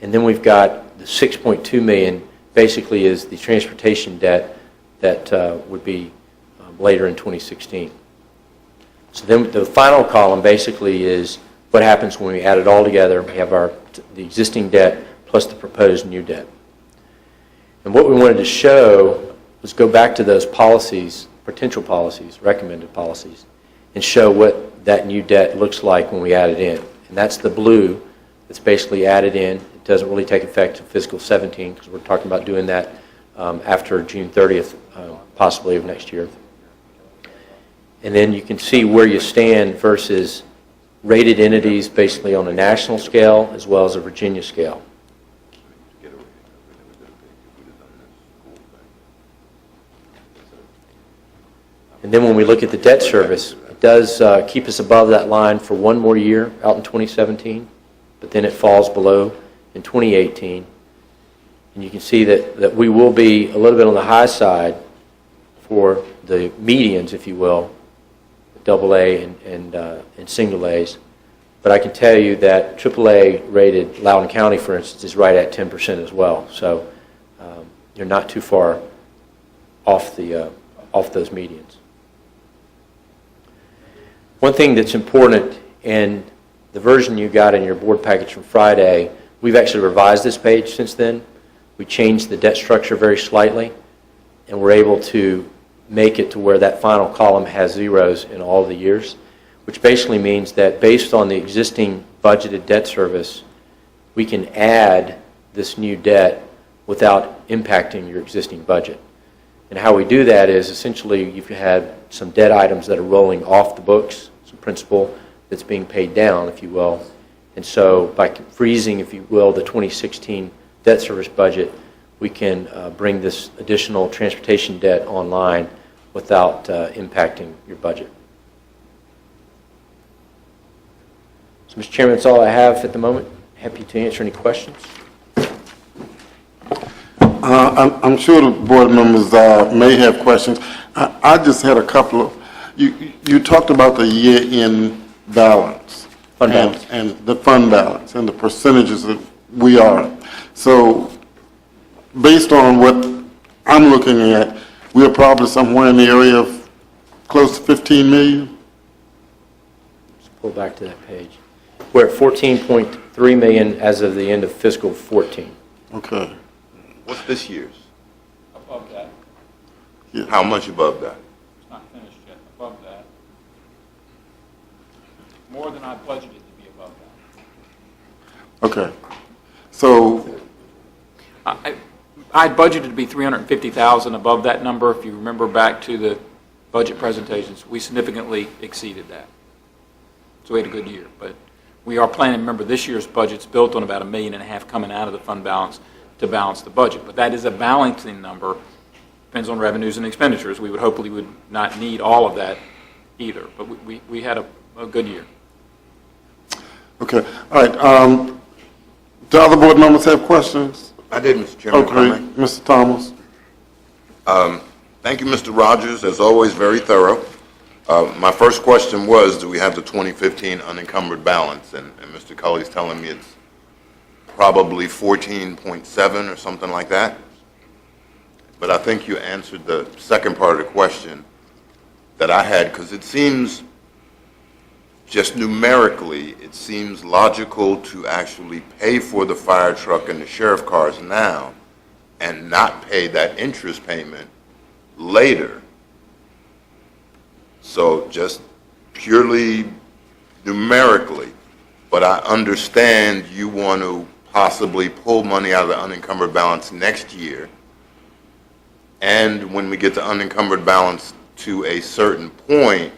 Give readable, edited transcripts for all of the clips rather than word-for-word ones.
And then we've got the $6.2 million basically is the transportation debt that would be later in 2016. So then the final column basically is what happens when we add it all together. We have the existing debt plus the proposed new debt. And what we wanted to show was go back to those policies, potential policies, recommended policies, and show what that new debt looks like when we add it in. And that's the blue that's basically added in. It doesn't really take effect until fiscal 17 because we're talking about doing that after June 30th, possibly of next year. And then you can see where you stand versus rated entities basically on a national scale as well as a Virginia scale. And then when we look at the debt service, it does keep us above that line for one more year out in 2017, but then it falls below in 2018. And you can see that we will be a little bit on the high side for the medians, if you will, AA and single A's. But I can tell you that AAA rated Loudoun County, for instance, is right at 10% as well. So you're not too far off those medians. One thing that's important, in the version you got in your board package from Friday, we've actually revised this page since then. We changed the debt structure very slightly, and we're able to make it to where that final column has zeros in all the years, which basically means that based on the existing budgeted debt service, we can add this new debt without impacting your existing budget. And how we do that is essentially you've had some debt items that are rolling off the books, some principal that's being paid down, if you will. And so by freezing, if you will, the 2016 debt service budget, we can bring this additional transportation debt online without impacting your budget. So, Mr. Chairman, that's all I have at the moment. Happy to answer any questions. I'm sure the board members may have questions. I just had a couple of, you talked about the year-end balance. Fund balance. And the fund balance and the percentages that we are. So based on what I'm looking at, we're probably somewhere in the area of close to 15 million. Let's pull back to that page. We're at 14.3 million as of the end of fiscal 14. Okay. What's this year's? Above that. Yeah. How much above that? It's not finished yet. Above that. More than I budgeted to be above that. Okay. So, I budgeted to be 350,000 above that number. If you remember back to the budget presentations, we significantly exceeded that. So we had a good year. But we are planning, remember, this year's budget's built on about $1.5 million coming out of the fund balance to balance the budget. But that is a balancing number. Depends on revenues and expenditures. We would hopefully would not need all of that either. But we had a good year. okay. All right. Do other board members have questions? I did, Mr. Chairman. Okay. Mr. Thomas. Thank you, Mr. Rogers. As always, very thorough. My first question was, do we have the 2015 unencumbered balance? And Mr. Culley's telling me it's probably 14.7 or something like that. But I think you answered the second part of the question that I had, because it seems, just numerically, it seems logical to actually pay for the fire truck and the sheriff cars now and not pay that interest payment later. So just purely numerically, but I understand you want to possibly pull money out of the unencumbered balance next year, and when we get the unencumbered balance to a certain point,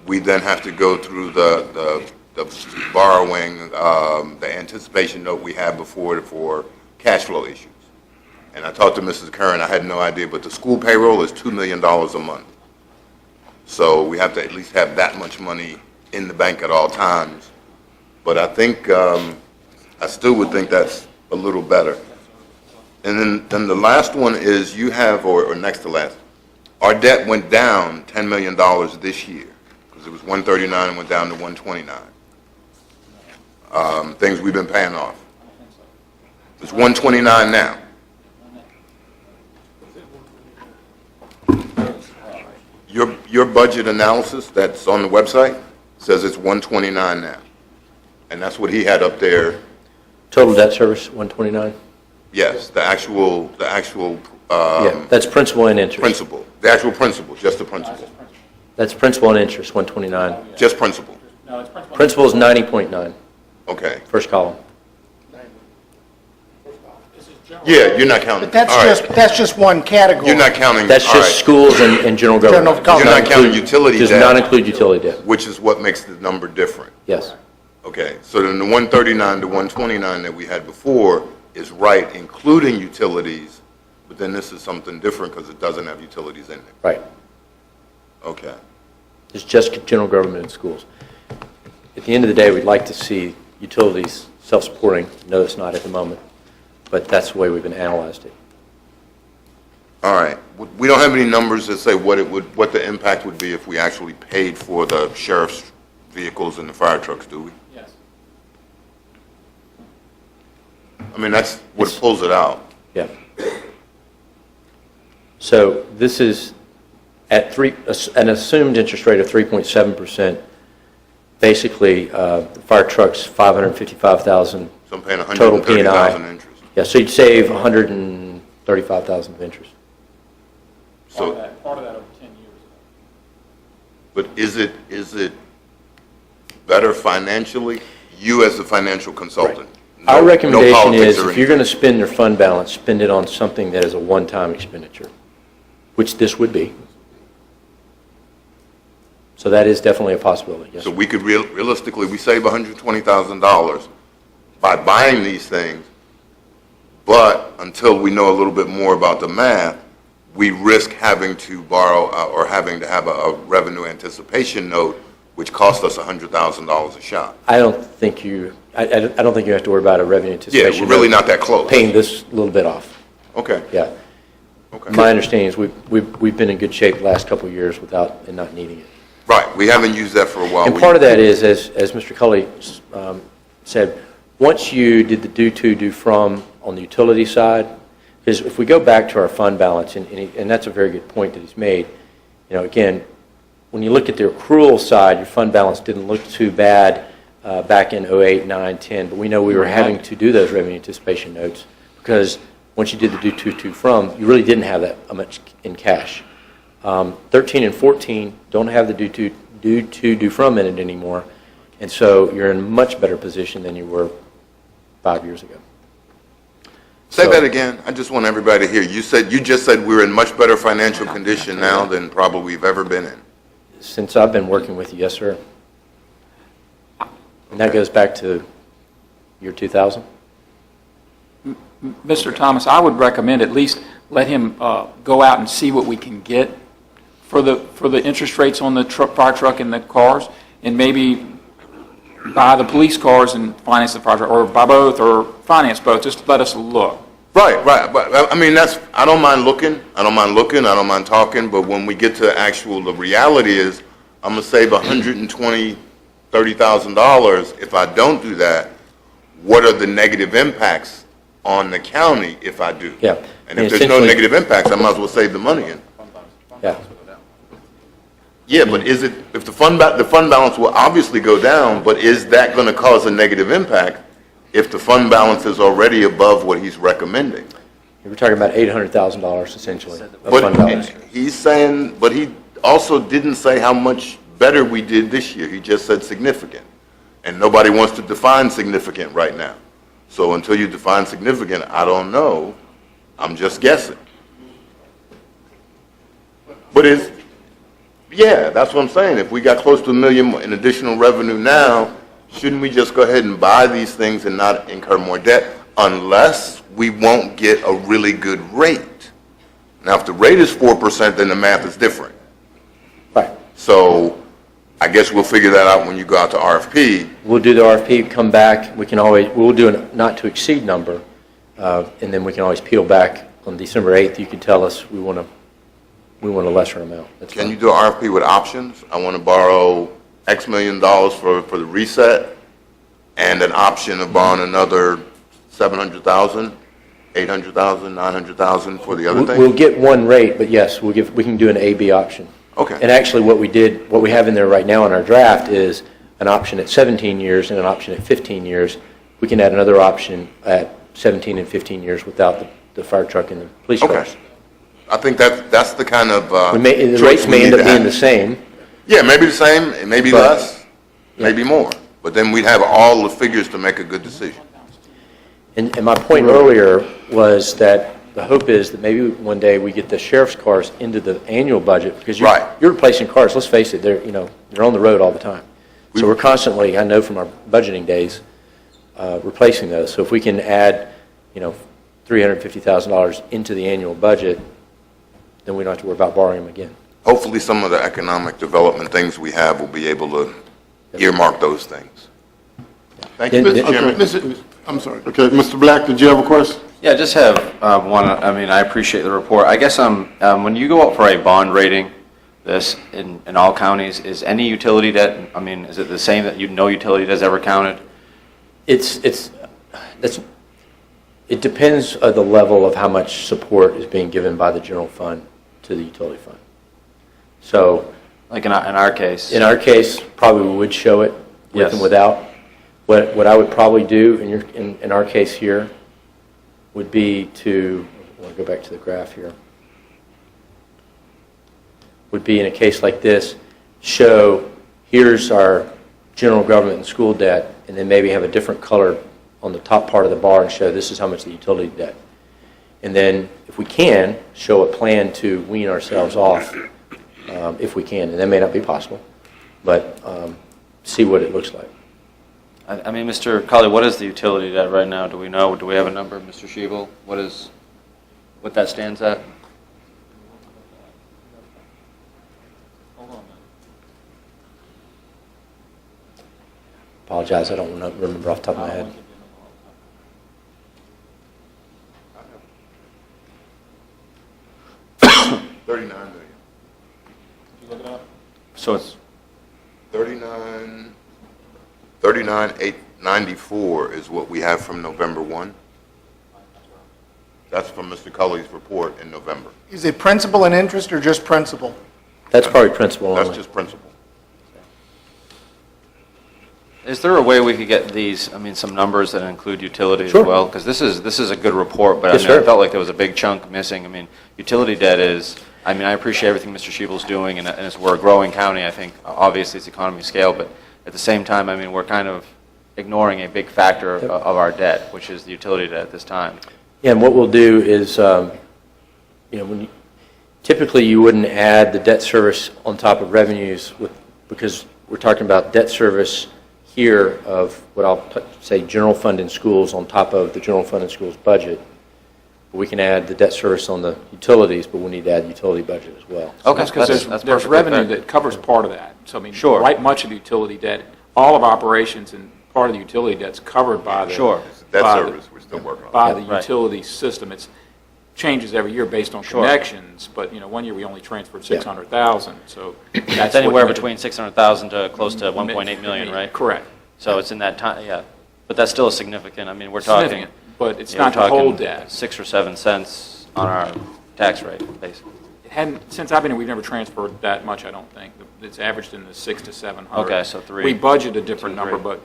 we then have to go through the borrowing, the anticipation note we had before for cash flow issues. And I talked to Mrs. Curran, I had no idea, but the school payroll is $2 million a month. So we have to at least have that much money in the bank at all times. But I think, I still would think that's a little better. And then the last one is you have, or next to last, our debt went down $10 million this year, because it was 139 and went down to 129. Things we've been paying off. It's 129 now. Your budget analysis that's on the website says it's 129 now. And that's what he had up there. Total debt service, 129? Yes, the actual, Yeah, that's principal and interest. principal, the actual principal, just the principal, That's principal and interest, 129. just principal. No, it's principal. Principal is 90.9, Okay. first column. Yeah, you're not counting. But all right. that's just one category. You're not counting. That's all just right, schools and general government. General government. You're not counting utility Does debt. not include utility debt, which is what makes the number different. yes. Okay, so then the 139 to 129 that we had before is right, including utilities, but then this is something different because it doesn't have utilities in it. Right. Okay. It's just general government and schools. At the end of the day, we'd like to see utilities self-supporting. No, it's not at the moment, but that's the way we've been analyzed it. All right. We don't have any numbers that say what the impact would be if we actually paid for the sheriff's vehicles and the fire trucks, do we? Yes. I mean, that's what pulls it out. Yeah. So this is at an assumed interest rate of 3.7%. Basically, the fire truck's $555,000. So I'm paying Total P&I. $130,000 interest. Yeah, so you'd save $135,000 of interest. So, Part of that over 10 years. but is it better financially? You as the financial consultant? No- Our no recommendation politics is, or if you're going to anything. spend your fund balance, spend it on something that is a one-time expenditure, which this would be. So that is definitely a possibility, yes. So we could realistically, we save $120,000 by buying these things, but until we know a little bit more about the math, we risk having to borrow or having to have a revenue anticipation note, which costs us $100,000 a shot. I don't think you have to worry about a revenue Yeah, anticipation. we're really note not that close. Paying this little bit off, Okay, yeah. okay. My understanding is we've been in good shape the last couple of years without, and not needing it. Right, we haven't used that for a while. And part of that is, as Mr. Cully said, once you did the due to, due from on the utility side, because if we go back to our fund balance, and that's a very good point that he's made, again, when you look at the accrual side, your fund balance didn't look too bad back in 08, 9, 10, but we know we were having to do those revenue anticipation notes because once you did the due to, from, you really didn't have that much in cash. 13 and 14 don't have the due from in it anymore, and so you're in a much better position than you were 5 years ago. Say So- that again, I just want everybody to hear. You just said we're in much better financial condition now than probably we've ever been in. Since I've been working with you, yes, sir. And that goes back to year 2000? Mr. Thomas, I would recommend at least let him go out and see what we can get for the interest rates on the fire truck and the cars, and maybe buy the police cars and finance the fire truck, or buy both, or finance both. Just let us look. Right, but I mean, I don't mind looking, I don't mind talking, but when we get to the reality is, I'm gonna save $130,000 if I don't do that. What are the negative impacts on the county if I do? Yeah. And if there's no essentially- negative impacts, I might as well save the money in. Yeah. Yeah, but if the fund balance will obviously go down, but is that gonna cause a negative impact if the fund balance is already above what he's recommending? We're talking about $800,000 essentially of But fund balance. he's saying, but he also didn't say how much better we did this year. He just said significant. And nobody wants to define significant right now. So until you define significant, I don't know. I'm just guessing. But yeah, that's what I'm saying. If we got close to $1 million in additional revenue now, shouldn't we just go ahead and buy these things and not incur more debt unless we won't get a really good rate? Now, if the rate is 4%, then the math is different. Right. So I guess we'll figure that out when you go out to RFP. We'll do the RFP, come back, we'll do a not to exceed number, and then we can always peel back on December 8th. You can tell us we want a lesser amount. That's Can fine. you do an RFP with options? I want to borrow X million dollars for the reset and an option of borrowing another 700,000, 800,000, 900,000 for the other thing? We'll get one rate, but yes, we can do an A/B option. Okay. And actually, what we have in there right now in our draft is an option at 17 years and an option at 15 years. We can add another option at 17 and 15 years without the fire truck and the police Okay. cars. I think that's the kind of The choice rates we may need end up to being have. the same. Yeah, maybe the same, it may be But- less, maybe more. But then we'd have all the figures to make a good decision. And my point earlier was that the hope is that maybe one day we get the sheriff's cars into the annual budget, because Right. you're replacing cars, let's face it, they're on the road all the time. So we're constantly, I know from our budgeting days, replacing those. So if we can add, $350,000 into the annual budget, then we don't have to worry about borrowing them again. Hopefully, some of the economic development things we have will be able to earmark those things. Thank you, Then- Mr. Chairman. I'm sorry. Okay, Mr. Black, did you have a question? Yeah, I just have one. I mean, I appreciate the report. I guess when you go out for a bond rating, this in all counties, is any utility debt, I mean, is it the same that no utility debt's ever counted? It depends on the level of how much support is being given by the general fund to the utility fund. So, Like in our case? in our case, probably we would show it with Yes. and without. What I would probably do in our case here would be to, I want to go back to the graph here, would be in a case like this, show here's our general government and school debt, and then maybe have a different color on the top part of the bar and show this is how much the utility debt. And then, if we can, show a plan to wean ourselves off, if we can, and that may not be possible, but see what it looks like. I mean, Mr. Colley, what is the utility debt right now? Do we know? Do we have a number, Mr. Shebel? What that stands at? Apologize, I don't remember off the top of my head. $39 million. So it's 39,894 is what we have from November 1. That's from Mr. Cully's report in November. Is it principal and interest or just principal? That's probably principal That's only. just principal. Is there a way we could get these, I mean, some numbers that include utility Sure. as well? Because this is a good report, but Yes, I mean, I sir. felt like there was a big chunk missing. I mean, utility debt is, I mean, I appreciate everything Mr. Shebel's doing, and as we're a growing county, I think, obviously, it's economy of scale, but at the same time, I mean, we're kind of ignoring a big factor of our debt, which is the utility debt at this time. Yeah, and what we'll do is, typically you wouldn't add the debt service on top of revenues because we're talking about debt service here of what I'll say general fund in schools on top of the general fund in schools budget. We can add the debt service on the utilities, but we need to add the utility budget as well. Okay, That's because there's perfectly revenue fair. that covers part of that. So, I mean, Sure. right, much of the utility debt, all of operations and part of the utility debt's covered by the. Sure. Debt by service, we're still working on. By the Right. utility system. It changes every year based on Sure. connections, but, one year we only transferred 600,000, so that's. It's anywhere between 600,000 to close to 1.8 million, right? Correct. So it's in that time, yeah. But that's still a significant, I mean, we're talking. Significant, but it's yeah, not we're the whole talking debt. 6 or 7 cents on our tax rate, basically. It hadn't, since I've been here, we've never transferred that much, I don't think. It's averaged in the 600 to 700. Okay, so 3. We budget a different 2, 3. number, but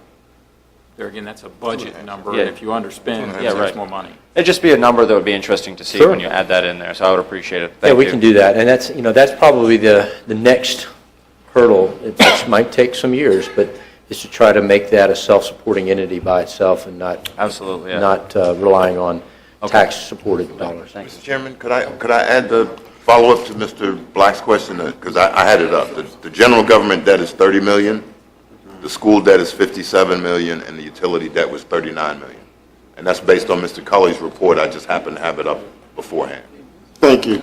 there again, that's a budget number, Yeah. and if you underspend, Yeah, it's right. more money. It'd just be a number that would be interesting to see Sure. when you add that in there, so I would appreciate it. Yeah, Thank we you. can do that, and that's probably the next hurdle, which might take some years, but is to try to make that a self-supporting entity by itself and not Absolutely, yeah. not relying on Okay. tax-supported dollars. Thanks. Mr. Chairman, could I add the follow-up to Mr. Black's question, because I had it up. The general government debt is 30 million, the school debt is 57 million, and the utility debt was 39 million. And that's based on Mr. Cully's report, I just happened to have it up beforehand. Thank you.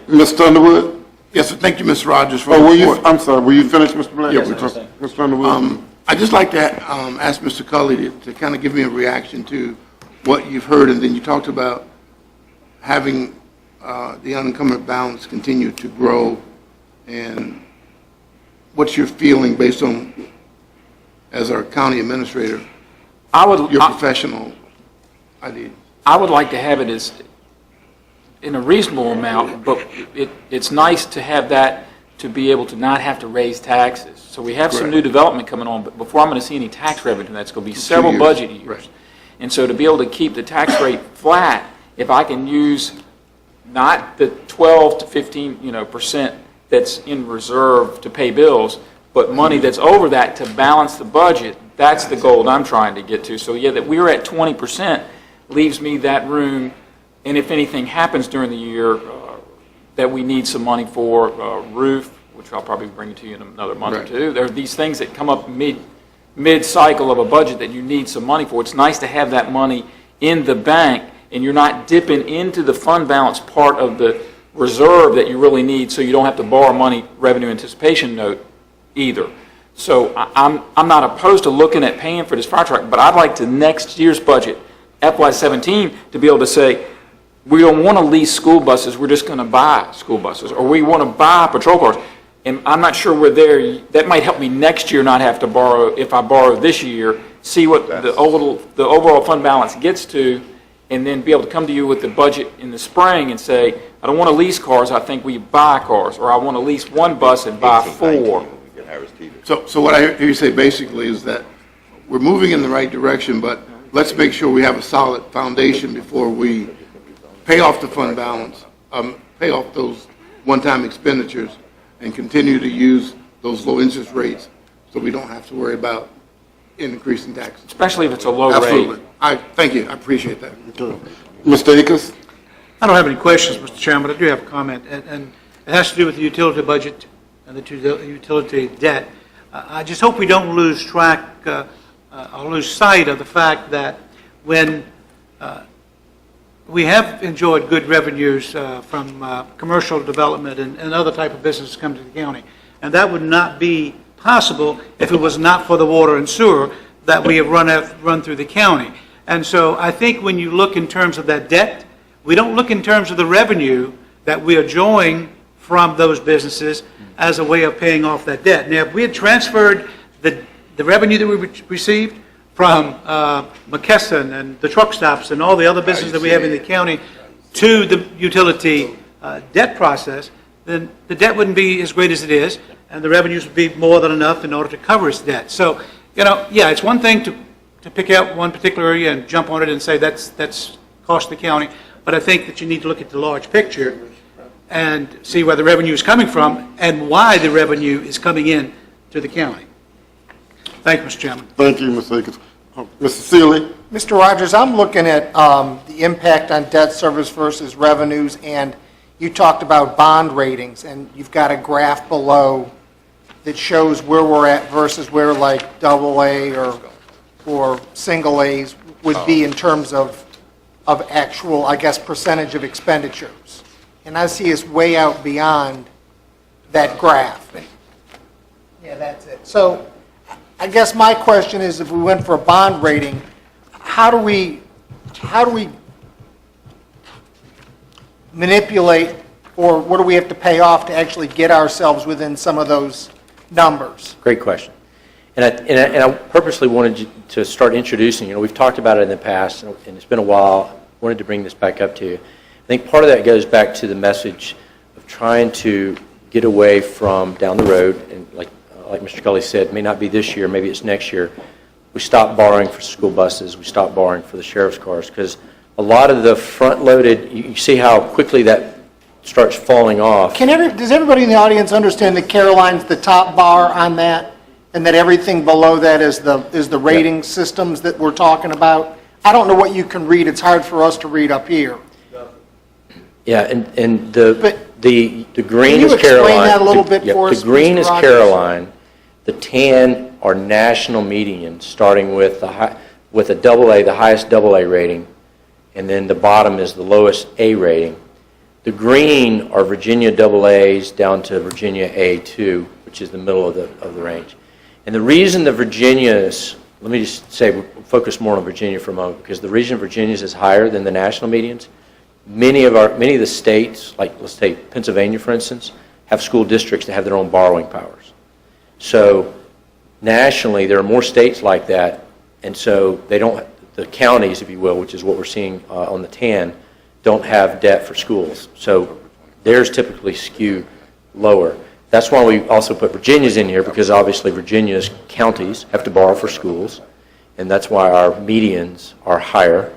Mr. Underwood? Yes, sir. Thank you, Mr. Rogers, for Oh, the were you, report. I'm sorry, were you finished, Mr. Black? Yeah, Mr. Underwood? I'd just like to ask Mr. Cully to kind of give me a reaction to what you've heard, and then you talked about having the unencumbered balance continue to grow, and what's your feeling based on, as our county administrator, I would, your professional I did. I would like to have it as in a reasonable amount, but it's nice to have that to be able to not have to raise taxes. So we have some Correct. new development coming on, but before I'm going to see any tax revenue, that's going to be several years. budget years. Right. And so to be able to keep the tax rate flat, if I can use not the 12 to 15, percent that's in reserve to pay bills, but money that's over that to balance the budget, that's the goal I'm trying to get to. So yeah, that we're at 20% leaves me that room, and if anything happens during the year that we need some money for, roof, which I'll probably bring to you in another month or Right. two, there are these things that come up mid-cycle of a budget that you need some money for. It's nice to have that money in the bank, and you're not dipping into the fund balance part of the reserve that you really need, so you don't have to borrow money, revenue anticipation note either. So I'm not opposed to looking at paying for this fire truck, but I'd like to next year's budget, FY17, to be able to say, we don't want to lease school buses, we're just going to buy school buses, or we want to buy patrol cars. And I'm not sure we're there. That might help me next year not have to borrow, if I borrow this year, see what the overall fund balance gets to, and then be able to come to you with the budget in the spring and say, I don't want to lease cars, I think we buy cars, or I want to lease one bus and buy 4. So what I hear you say basically is that we're moving in the right direction, but let's make sure we have a solid foundation before we pay off the fund balance, pay off those one-time expenditures, and continue to use those low interest rates so we don't have to worry about increasing taxes. Especially if it's a low Absolutely. rate. Thank you. I appreciate that. Mr. Akers? I don't have any questions, Mr. Chairman, but I do have a comment, and it has to do with the utility budget and the utility debt. I just hope we don't lose track or lose sight of the fact that when we have enjoyed good revenues from commercial development and other type of businesses come to the county, and that would not be possible if it was not for the water and sewer that we have run through the county. And so I think when you look in terms of that debt, we don't look in terms of the revenue that we are enjoying from those businesses as a way of paying off that debt. Now, if we had transferred the revenue that we received from McKesson and the truck stops and all the other businesses that we have in the county to the utility debt process, then the debt wouldn't be as great as it is, and the revenues would be more than enough in order to cover its debt. So, yeah, it's one thing to pick out one particular area and jump on it and say that's cost the county, but I think that you need to look at the large picture and see where the revenue is coming from and why the revenue is coming in to the county. Thank you, Mr. Chairman. Thank you, Mr. Akers. Mr. Seeley? Mr. Rogers, I'm looking at the impact on debt service versus revenues, and you talked about bond ratings, and you've got a graph below that shows where we're at versus where like AA or single A's would be in terms of actual, I guess, percentage of expenditures. And I see us way out beyond that graph. Yeah, that's it. So I guess my question is, if we went for a bond rating, how do we manipulate, or what do we have to pay off to actually get ourselves within some of those numbers? Great question. And I purposely wanted to start introducing, we've talked about it in the past, and it's been a while. I wanted to bring this back up to you. I think part of that goes back to the message of trying to get away from down the road, and like Mr. Cully said, it may not be this year, maybe it's next year. We stop borrowing for school buses, we stop borrowing for the sheriff's cars, because a lot of the front-loaded, you see how quickly that starts falling off. Does everybody in the audience understand that Caroline's the top bar on that, and that everything below that is the rating systems that we're talking about? I don't know what you can read. It's hard for us to read up here. Yeah, and the green Can you is Caroline. explain that a little bit for us, The green Mr. is Rogers? Caroline. The tan are national medians, starting with with a AA, the highest AA rating, and then the bottom is the lowest A rating. The green are Virginia AA's down to Virginia A2, which is the middle of the range. And the reason the Virginias, let me just say, we'll focus more on Virginia for a moment, because the reason Virginia's is higher than the national medians. Many of the states, like let's take Pennsylvania for instance, have school districts that have their own borrowing powers. So nationally, there are more states like that, and so they don't. the counties, if you will, which is what we're seeing on the tan, don't have debt for schools. So theirs typically skew lower. That's why we also put Virginia's in here, because obviously Virginia's counties have to borrow for schools, and that's why our medians are higher.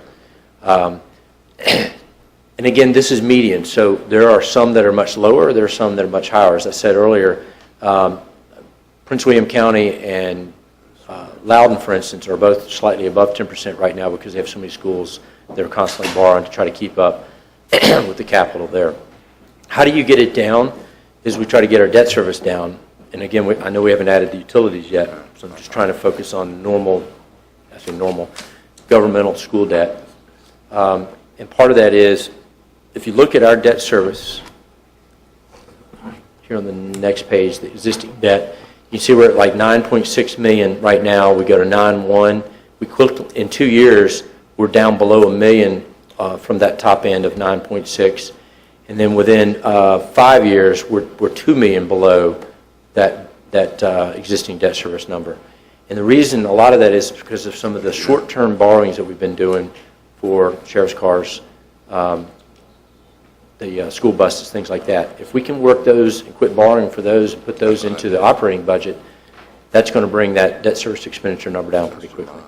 And again, this is median, so there are some that are much lower, there are some that are much higher. As I said earlier, Prince William County and Loudoun, for instance, are both slightly above 10% right now because they have so many schools that are constantly borrowing to try to keep up with the capital there. How do you get it down? Is we try to get our debt service down. And again, I know we haven't added the utilities yet, so I'm just trying to focus on normal governmental school debt. And part of that is, if you look at our debt service, here on the next page, the existing debt, you see we're at like 9.6 million right now. We go to 9.1. We quickly, in 2 years, we're down below $1 million from that top end of 9.6. And then within 5 years, we're $2 million below that existing debt service number. And the reason a lot of that is because of some of the short-term borrowings that we've been doing for sheriff's cars, the school buses, things like that. If we can work those and quit borrowing for those and put those into the operating budget, that's going to bring that debt service expenditure number down pretty quickly.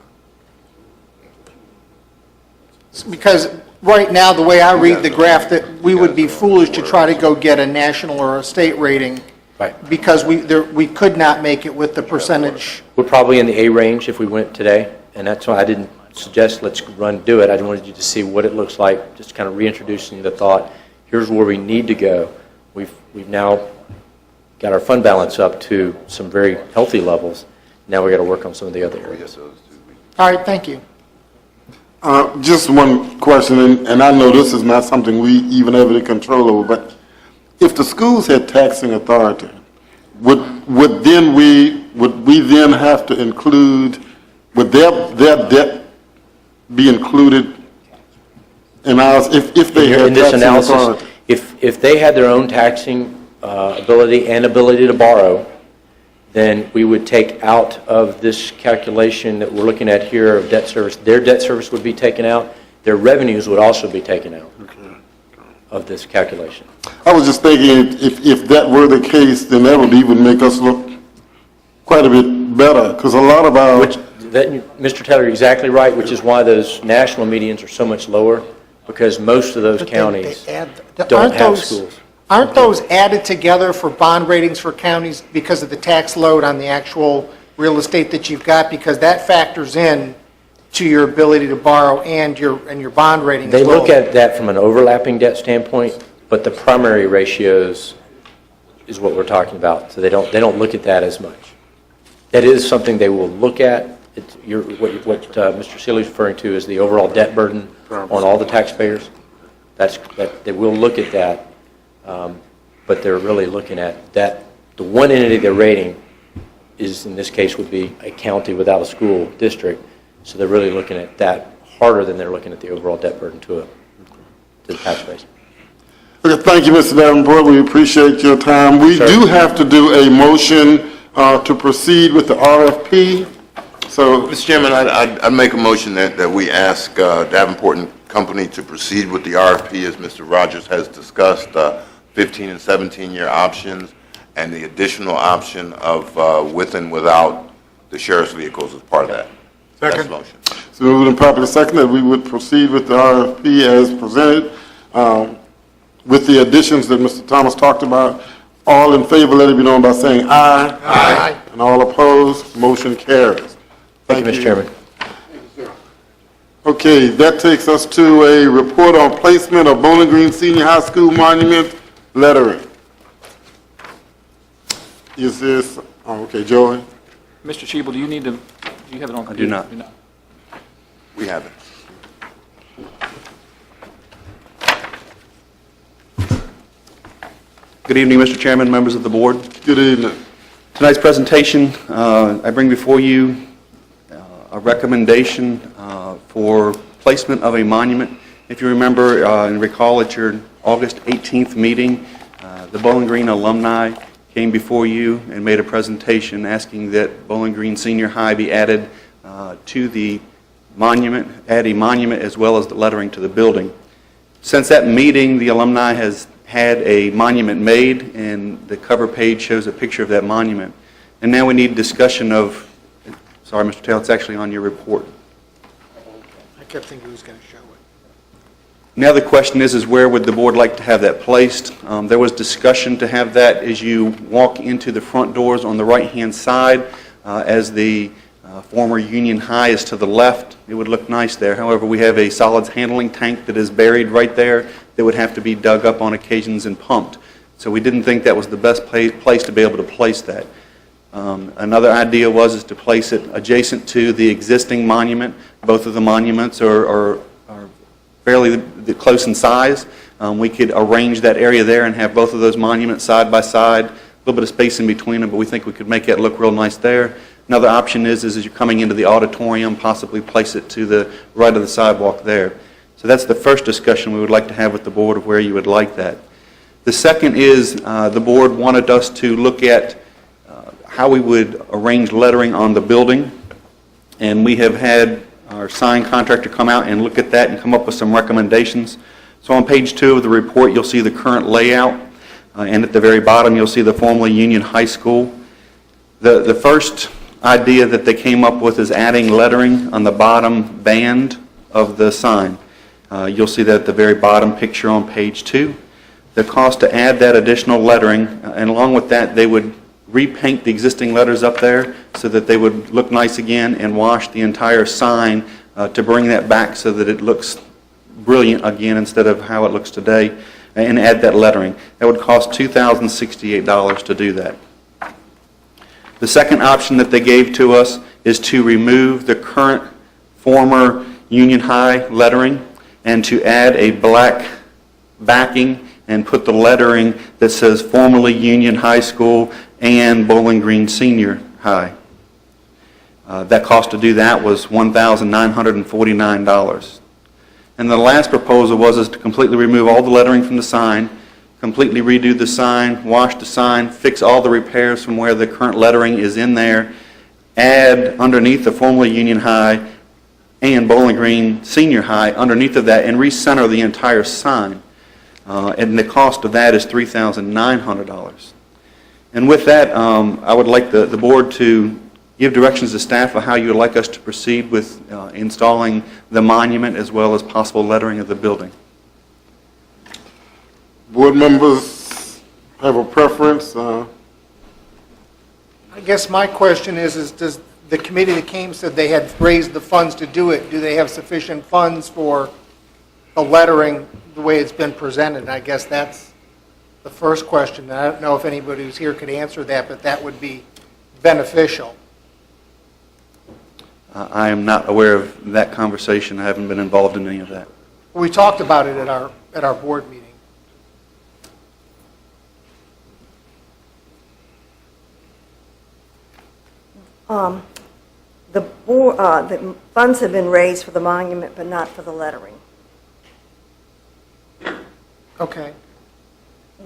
Because right now, the way I read the graph, that we would be foolish to try to go get a national or a state rating, Right. because we could not make it with the percentage. We're probably in the A range if we went today, and that's why I didn't suggest let's do it. I wanted you to see what it looks like, just kind of reintroducing the thought, here's where we need to go. We've now got our fund balance up to some very healthy levels. Now we've got to work on some of the other areas. All right, thank you. Just one question, and I know this is not something we even have any control over, but if the schools had taxing authority, would we then have to include, would their debt be included in ours if they had In this taxing analysis, authority? if they had their own taxing ability and ability to borrow, then we would take out of this calculation that we're looking at here of debt service, their debt service would be taken out, their revenues would also be taken out of this calculation. I was just thinking, if that were the case, then that would even make us look quite a bit better, because a lot of our... Mr. Taylor, you're exactly right, which is why those national medians are so much lower, because most of those But counties they don't have schools. Aren't those added together for bond ratings for counties because of the tax load on the actual real estate that you've got? Because that factors in to your ability to borrow and your bond rating as They well. look at that from an overlapping debt standpoint, but the primary ratios is what we're talking about. So they don't look at that as much. That is something they will look at. What Mr. Seeley's referring to is the overall debt burden on all the taxpayers. They will look at that, but they're really looking at that. The one entity they're rating is, in this case, would be a county without a school district. So they're really looking at that harder than they're looking at the overall debt burden to the tax base. Okay, thank you, Mr. Davenport. We appreciate your time. We do have to do a motion to proceed with the RFP. So, Mr. Chairman, I'd make a motion that we ask Davenport and Company to proceed with the RFP, as Mr. Rogers has discussed, 15 and 17-year options, and the additional option of with and without the sheriff's vehicles as part of that. That's the motion. so moved and properly second that we would proceed with the RFP as presented, with the additions that Mr. Thomas talked about. All in favor, let it be known by saying aye. Aye. And all opposed, motion carries. Thank you, Mr. Chairman. Okay, that takes us to a report on placement of Bowling Green Senior High School monument lettering. Is this, okay, Joey? Mr. Shebel, do you have it on? I do not. We have it. Good evening, Mr. Chairman, members of the board. Good evening. Tonight's presentation, I bring before you a recommendation for placement of a monument. If you remember and recall at your August 18th meeting, the Bowling Green alumni came before you and made a presentation asking that Bowling Green Senior High be added to the monument, add a monument as well as the lettering to the building. Since that meeting, the alumni has had a monument made, and the cover page shows a picture of that monument. And now we need discussion of, sorry, Mr. Taylor, it's actually on your report. I kept thinking he was going to show it. Now the question is where would the board like to have that placed? There was discussion to have that as you walk into the front doors on the right-hand side, as the former Union High is to the left. It would look nice there. However, we have a solids handling tank that is buried right there that would have to be dug up on occasions and pumped. So we didn't think that was the best place to be able to place that. Another idea was to place it adjacent to the existing monument. Both of the monuments are fairly close in size. We could arrange that area there and have both of those monuments side by side, a little bit of space in between them, but we think we could make it look real nice there. Another option is as you're coming into the auditorium, possibly place it to the right of the sidewalk there. So that's the first discussion we would like to have with the board of where you would like that. The second is the board wanted us to look at how we would arrange lettering on the building, and we have had our sign contractor come out and look at that and come up with some recommendations. So on page 2 of the report, you'll see the current layout, and at the very bottom, you'll see the formerly Union High School. The first idea that they came up with is adding lettering on the bottom band of the sign. You'll see that at the very bottom picture on page 2. The cost to add that additional lettering, and along with that, they would repaint the existing letters up there so that they would look nice again, and wash the entire sign to bring that back so that it looks brilliant again instead of how it looks today, and add that lettering. That would cost $2,068 to do that. The second option that they gave to us is to remove the current former Union High lettering and to add a black backing and put the lettering that says formerly Union High School and Bowling Green Senior High. That cost to do that was $1,949. And the last proposal was to completely remove all the lettering from the sign, completely redo the sign, wash the sign, fix all the repairs from where the current lettering is in there, add underneath the formerly Union High and Bowling Green Senior High underneath of that, and recenter the entire sign. And the cost of that is $3,900. And with that, I would like the board to give directions to staff of how you would like us to proceed with installing the monument as well as possible lettering of the building. Board members have a preference? I guess my question is does the committee that came said they had raised the funds to do it, do they have sufficient funds for the lettering the way it's been presented? And I guess that's the first question. I don't know if anybody who's here could answer that, but that would be beneficial. I am not aware of that conversation. I haven't been involved in any of that. We talked about it at our board meeting. The funds have been raised for the monument, but not for the lettering. Okay.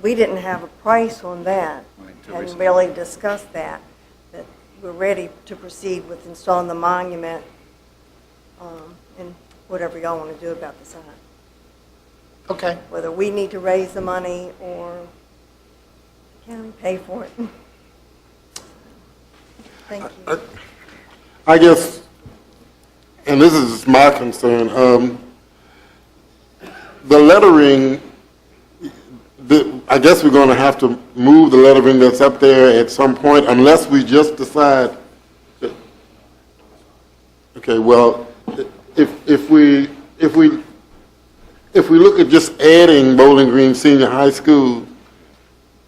We didn't have a price on that, hadn't really discussed that, that we're ready to proceed with installing the monument, and whatever y'all want to do about the sign. Okay. Whether We need to raise the money or the county pay for it. Thank you. I guess, and this is my concern, the lettering, I guess we're going to have to move the lettering that's up there at some point unless we just decide that, okay, well, if we look at just adding Bowling Green Senior High School,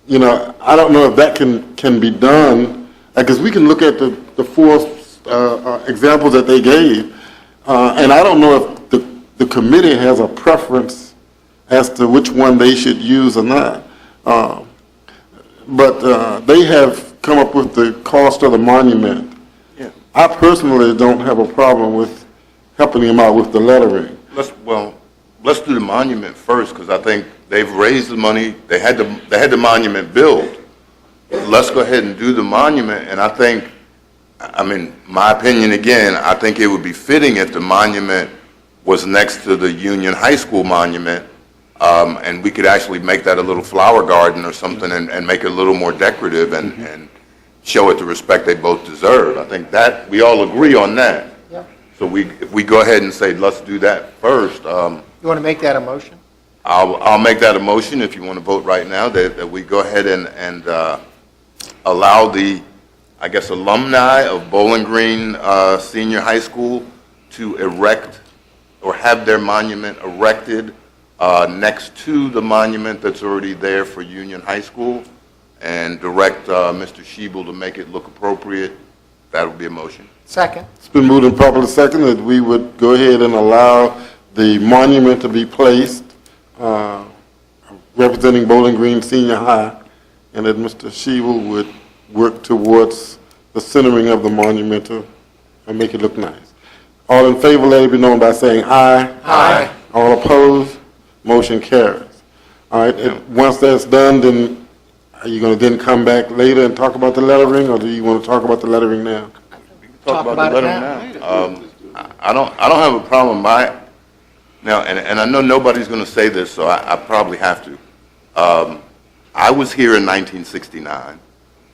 you know, I don't know if that can be done, because we can look at the four examples that they gave, and I don't know if the committee has a preference as to which one they should use or not. But they have come up with the cost of the monument. Yeah. I personally don't have a problem with helping them out with the lettering. Let's do the monument first, because I think they've raised the money. They had the monument built. Let's go ahead and do the monument, and I think I mean, my opinion again, I think it would be fitting if the monument was next to the Union High School monument, and we could actually make that a little flower garden or something and make it a little more decorative and show it the respect they both deserve. I think that, we all agree on that. Yep. So if we go ahead and say, let's do that first, You want to make that a motion? I'll make that a motion if you want to vote right now, that we go ahead and allow the, I guess, alumni of Bowling Green Senior High School to erect or have their monument erected next to the monument that's already there for Union High School, and direct Mr. Schiebel to make it look appropriate. That would be a motion. Second. It's been moved and properly second that we would go ahead and allow the monument to be placed representing Bowling Green Senior High, and that Mr. Schiebel would work towards the centering of the monument to make it look nice. All in favor, let it be known by saying aye. Aye. All opposed, motion carries. All right, and once that's done, then are you going to then come back later and talk about the lettering, or do you want to talk about the lettering now? Talk about it now. I don't have a problem now, and I know nobody's going to say this, so I probably have to. I was here in 1969.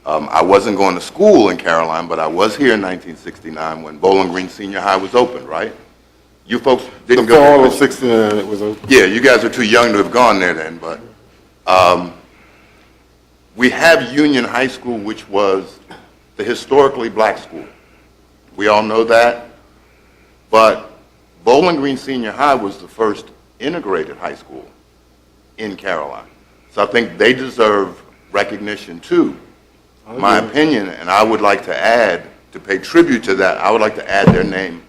I wasn't going to school in Caroline, but I was here in 1969 when Bowling Green Senior High was open, right? You folks didn't The go fall there. of 69, it was open. Yeah, you guys are too young to have gone there then, but we have Union High School, which was the historically black school. We all know that, but Bowling Green Senior High was the first integrated high school in Caroline. So I think they deserve recognition too. My opinion, and I would like to add, to pay tribute to that, I would like to add their name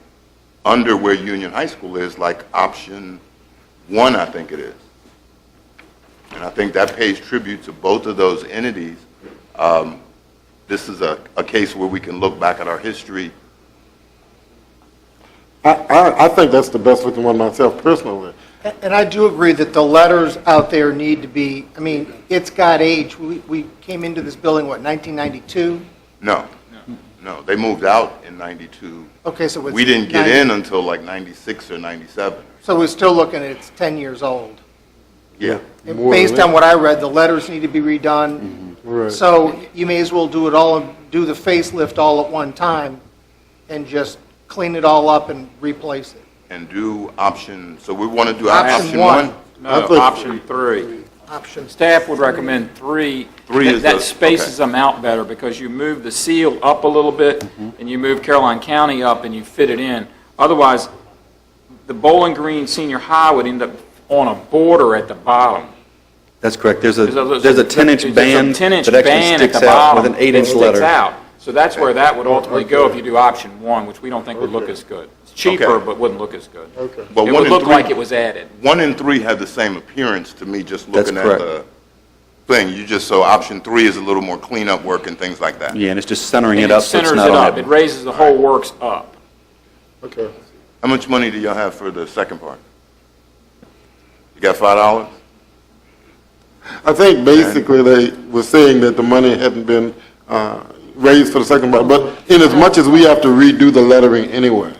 under where Union High School is, like option 1, I think it is. And I think that pays tribute to both of those entities. This is a case where we can look back at our history. I think that's the best looking one myself personally. And I do agree that the letters out there need to be, I mean, it's got age. We came into this building, what, 1992? No, they moved out in 92. Okay, so it's... We didn't get in until like 96 or 97. So we're still looking at it's 10 years old. Yeah. And More based than on what I read, the letters need to be redone. Right. So you may as well do it all, do the facelift all at one time and just clean it all up and replace it. And do option, so we want to do Option option one. 1? No, I think- option 3. Option. Staff would recommend 3. Three is That the- spaces okay. them out better, because you move the seal up a little bit, and you move Caroline County up, and you fit it in. Otherwise, the Bowling Green Senior High would end up on a border at the bottom. That's correct. There's a There's 10-inch there's band a 10-inch that actually band at sticks the out bottom with an 8-inch that letter. sticks out. So that's where that would ultimately go if you do option 1, which we don't think would look as good. It's cheaper, Okay. but wouldn't look as good. Okay. But It 1 would and look 3 like it was added. 1 and 3 have the same appearance to me, just That's looking at correct. the thing. You just, so option 3 is a little more cleanup work and things like that. Yeah, and it's just centering And it it up so it's centers not it on up. it. It raises the whole works up. Okay. How much money do y'all have for the second part? You got $5? I think basically they were saying that the money hadn't been raised for the second part, but in as much as we have to redo the lettering anyway,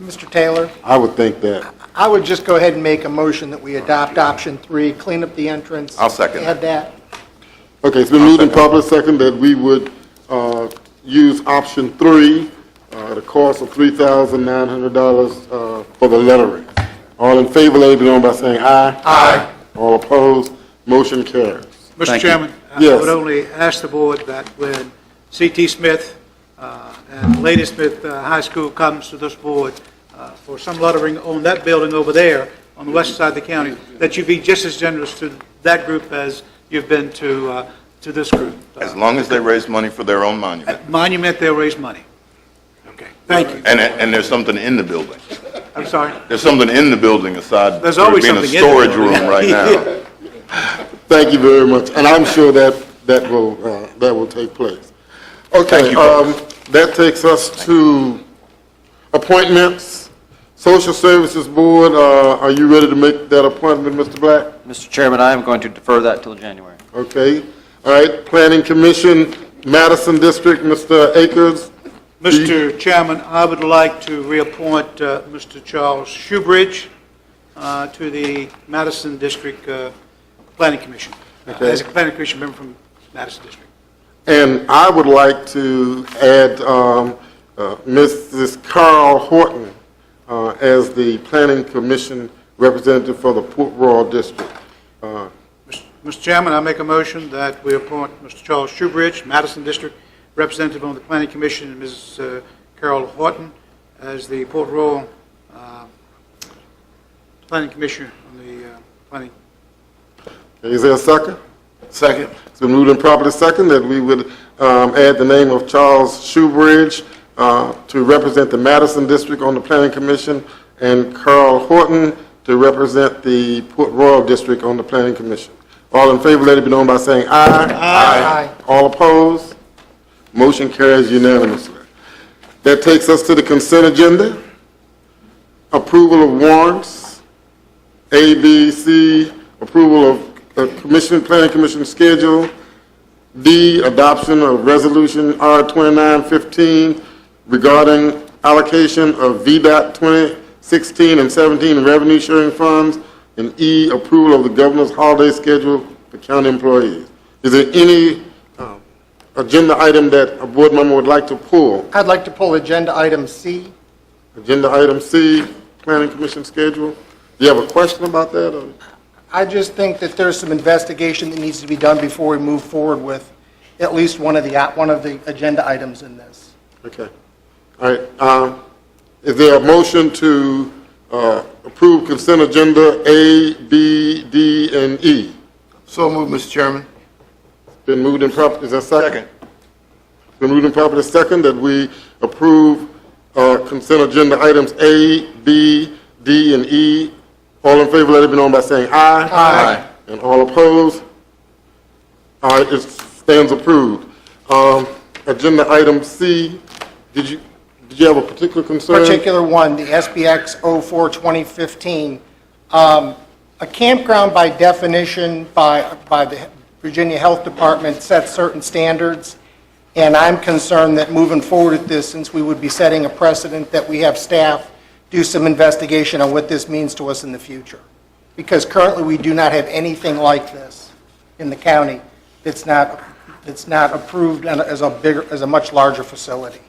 Mr. Taylor, I would think that. I would just go ahead and make a motion that we adopt option 3, clean up the entrance. I'll second Add that. Okay, it's been moved and properly second that we would use option 3, at a cost of $3,900 for the lettering. All in favor, let it be known by saying aye. Aye. All opposed, motion carries. Mr. Thank you. Chairman, I Yes. would only ask the board that when C.T. Smith and Lady Smith High School comes to this board for some lettering on that building over there on the west side of the county, that you be just as generous to that group as you've been to this group. As long as they raise money for their own monument. At Monument, they'll raise money. Okay, thank you. And there's something in the building. I'm sorry. There's something in the building aside There's from always being a something in the storage building. room right now. Thank you very much, and I'm sure that will take place. Okay, Thank you, that takes us to appointments. Social Services Board, are you ready to make that appointment, Mr. Black? Mr. Chairman, I am going to defer that till January. Okay, all right, Planning Commission, Madison District, Mr. Akers. Mr. Chairman, I would like to reappoint Mr. Charles Shoebridge to the Madison District Planning Commission, Okay. as a Planning Commission member from Madison District. And I would like to add Mrs. Carl Horton as the Planning Commission representative for the Port Royal District. Mr. Chairman, I make a motion that we appoint Mr. Charles Shoebridge, Madison District Representative on the Planning Commission, and Mrs. Carol Horton as the Port Royal Planning Commissioner on the planning. Is there a second? Second. It's been moved and properly second that we would add the name of Charles Shoebridge to represent the Madison District on the Planning Commission, and Carl Horton to represent the Port Royal District on the Planning Commission. All in favor, let it be known by saying aye. Aye. All opposed? Motion carries unanimously. That takes us to the consent agenda. Approval of warrants, A, B, C, approval of Planning Commission schedule, D, adoption of resolution R2915 regarding allocation of VDOT 2016 and 17 revenue sharing funds, and E, approval of the governor's holiday schedule for county employees. Is there any agenda item that a board member would like to pull? I'd like to pull agenda item C. Agenda item C, Planning Commission schedule. Do you have a question about that? Or? I just think that there's some investigation that needs to be done before we move forward with at least one of the agenda items in this. Okay. All right. Is there a motion to approve consent agenda A, B, D, and E? So moved, Mr. Chairman. Been moved and properly. Is there a second? Been moved and properly second that we approve consent agenda items A, B, D, and E. All in favor, let it be known by saying aye. Aye. And all opposed? All right, it stands approved. Agenda item C, did you have a particular concern? Particular one, the SBX 04-2015. A campground by definition by the Virginia Health Department sets certain standards, and I'm concerned that moving forward with this, since we would be setting a precedent, that we have staff do some investigation on what this means to us in the future. Because currently we do not have anything like this in the county that's not approved as a much larger facility.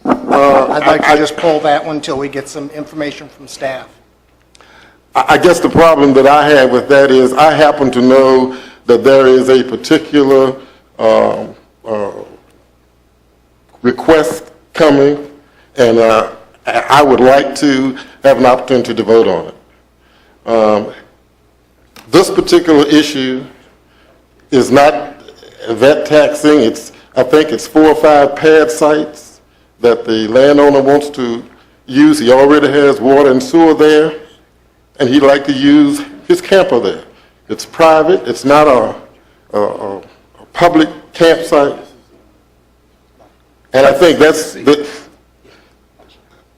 I'd like to just pull that one until we get some information from staff. I guess the problem that I have with that is I happen to know that there is a particular request coming, and I would like to have an opportunity to vote on it. This particular issue is not vet taxing. I think it's 4 or 5 pad sites that the landowner wants to use. He already has water and sewer there, and he'd like to use his camper there. It's private. It's not a public campsite. And I think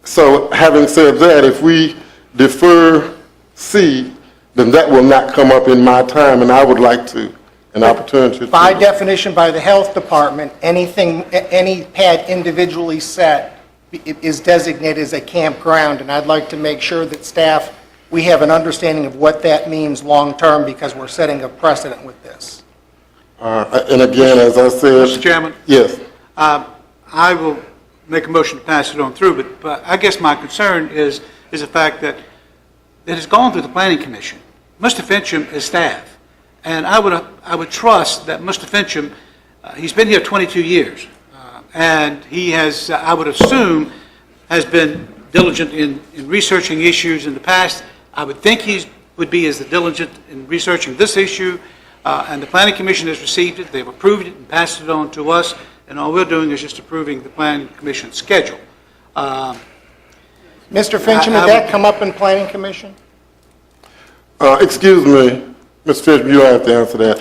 so having said that, if we defer C, then that will not come up in my time, and I would like an opportunity to. By definition, by the health department, any pad individually set is designated as a campground, and I'd like to make sure that staff, we have an understanding of what that means long-term, because we're setting a precedent with this. And again, as I said. Mr. Chairman? Yes. I will make a motion to pass it on through, but I guess my concern is the fact that it has gone through the Planning Commission. Mr. Fincham is staff, and I would trust that Mr. Fincham, he's been here 22 years, and he has, I would assume, has been diligent in researching issues in the past. I would think he would be as diligent in researching this issue, and the Planning Commission has received it, they've approved it and passed it on to us, and all we're doing is just approving the Planning Commission schedule. Mr. Fincham, did that come up in Planning Commission? Excuse me, Mr. Fincham, you have to answer that.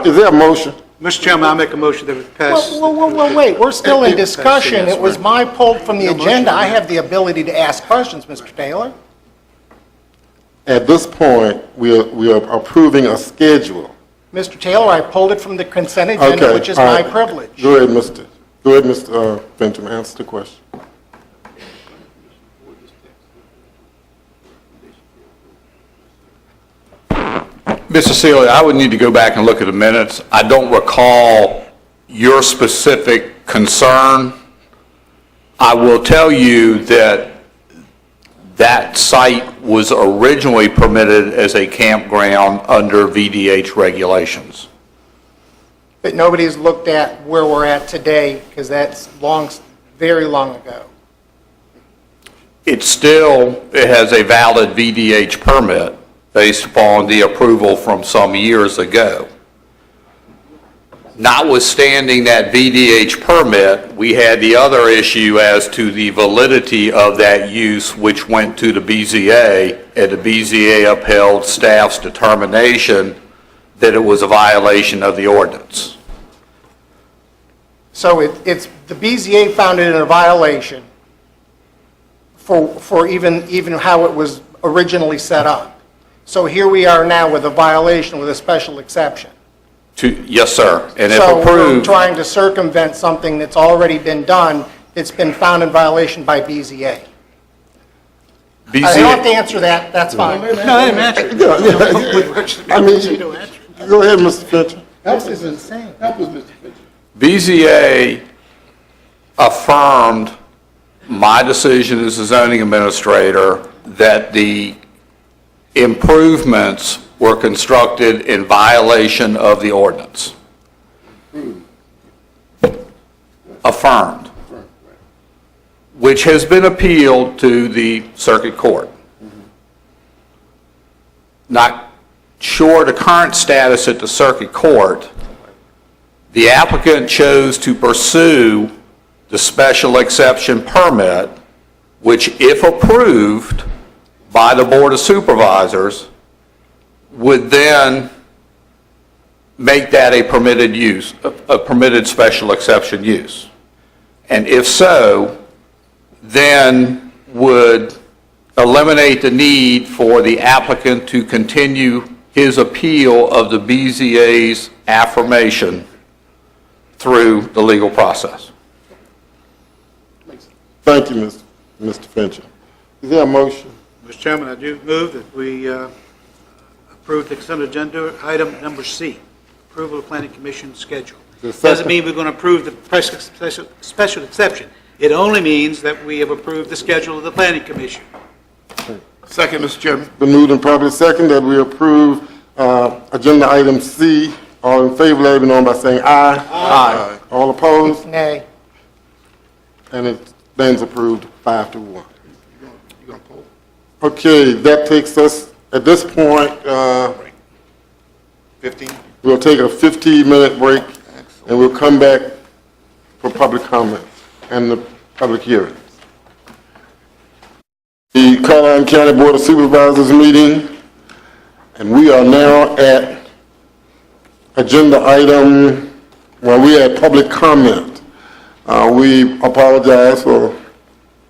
Is there a motion? Mr. Chairman, I'll make a motion that we pass. Well, wait, we're still in discussion. It was my pulled from the agenda. I have the ability to ask questions, Mr. Taylor. At this point, we are approving a schedule. Mr. Taylor, I pulled it from the consent agenda, Okay, which is all my right. privilege. Go ahead, Mr. Go ahead, Mr. Benjamin, answer the question. Mr. Sealy, I would need to go back and look at the minutes. I don't recall your specific concern. I will tell you that that site was originally permitted as a campground under VDH regulations. But nobody's looked at where we're at today, because that's very long ago. It has a valid VDH permit based upon the approval from some years ago. Notwithstanding that VDH permit, we had the other issue as to the validity of that use, which went to the BZA, and the BZA upheld staff's determination that it was a violation of the ordinance. So it's, the BZA found it in a violation for even how it was originally set up. So here we are now with a violation with a special exception. Yes, sir. And if So we're approved, trying to circumvent something that's already been done, that's been found in violation by BZA. I don't have to answer that, that's fine. No, I didn't answer. I mean, go ahead, Mr. Fincher. That was insane. That was Mr. Fincher. BZA affirmed my decision as the zoning administrator that the improvements were constructed in violation of the ordinance. Affirmed. Which has been appealed to the circuit court. Not sure the current status at the circuit court. The applicant chose to pursue the special exception permit, which, if approved by the Board of Supervisors, would then make that a permitted use, a permitted special exception use. And if so, then would eliminate the need for the applicant to continue his appeal of the BZA's affirmation through the legal process. Thank you, Mr. Fincher. Is there a motion? Mr. Chairman, I do move that we approve the consent agenda item number C, approval of planning commission schedule. Doesn't mean we're going to approve the special exception. It only means that we have approved the schedule of the planning commission. Second, Mr. Chairman. Been moved and probably second that we approve agenda item C. All in favor, let it be known by saying aye. Aye. All opposed? Nay. And it stands approved 5-1. You gonna poll? Okay, that takes us, at this point, 15? we'll take a 15-minute break, and we'll come back for public comment and the public hearing. The Caroline County Board of Supervisors meeting, and we are now at agenda item, well, we had public comment. We apologize for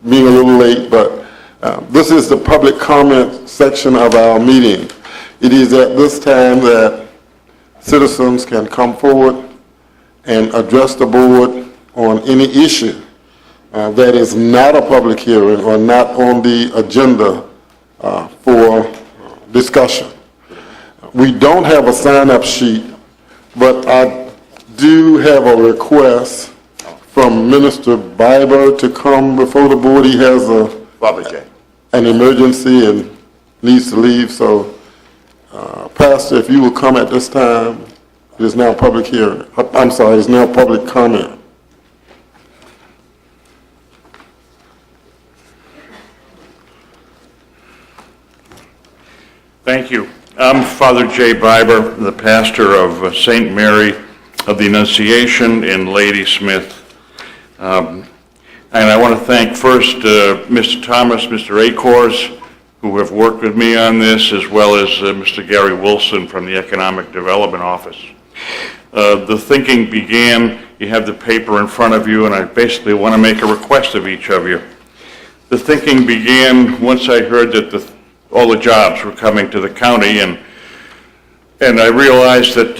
being a little late, but this is the public comment section of our meeting. It is at this time that citizens can come forward and address the board on any issue that is not a public hearing or not on the agenda for discussion. We don't have a sign-up sheet, but I do have a request from Minister Biber to come before the board. He has an emergency and needs to leave, so Pastor, if you will come at this time, it is now public hearing. I'm sorry, it's now public comment. Thank you. I'm Father Jay Biber, the pastor of St. Mary of the Annunciation in Ladysmith. And I want to thank first Mr. Thomas, Mr. Akors, who have worked with me on this, as well as Mr. Gary Wilson from the Economic Development Office. The thinking began, you have the paper in front of you, and I basically want to make a request of each of you. The thinking began once I heard that all the jobs were coming to the county, and I realized that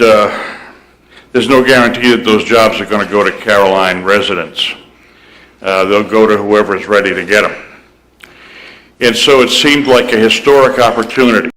there's no guarantee that those jobs are going to go to Caroline residents. They'll go to whoever's ready to get them. And so it seemed like a historic opportunity.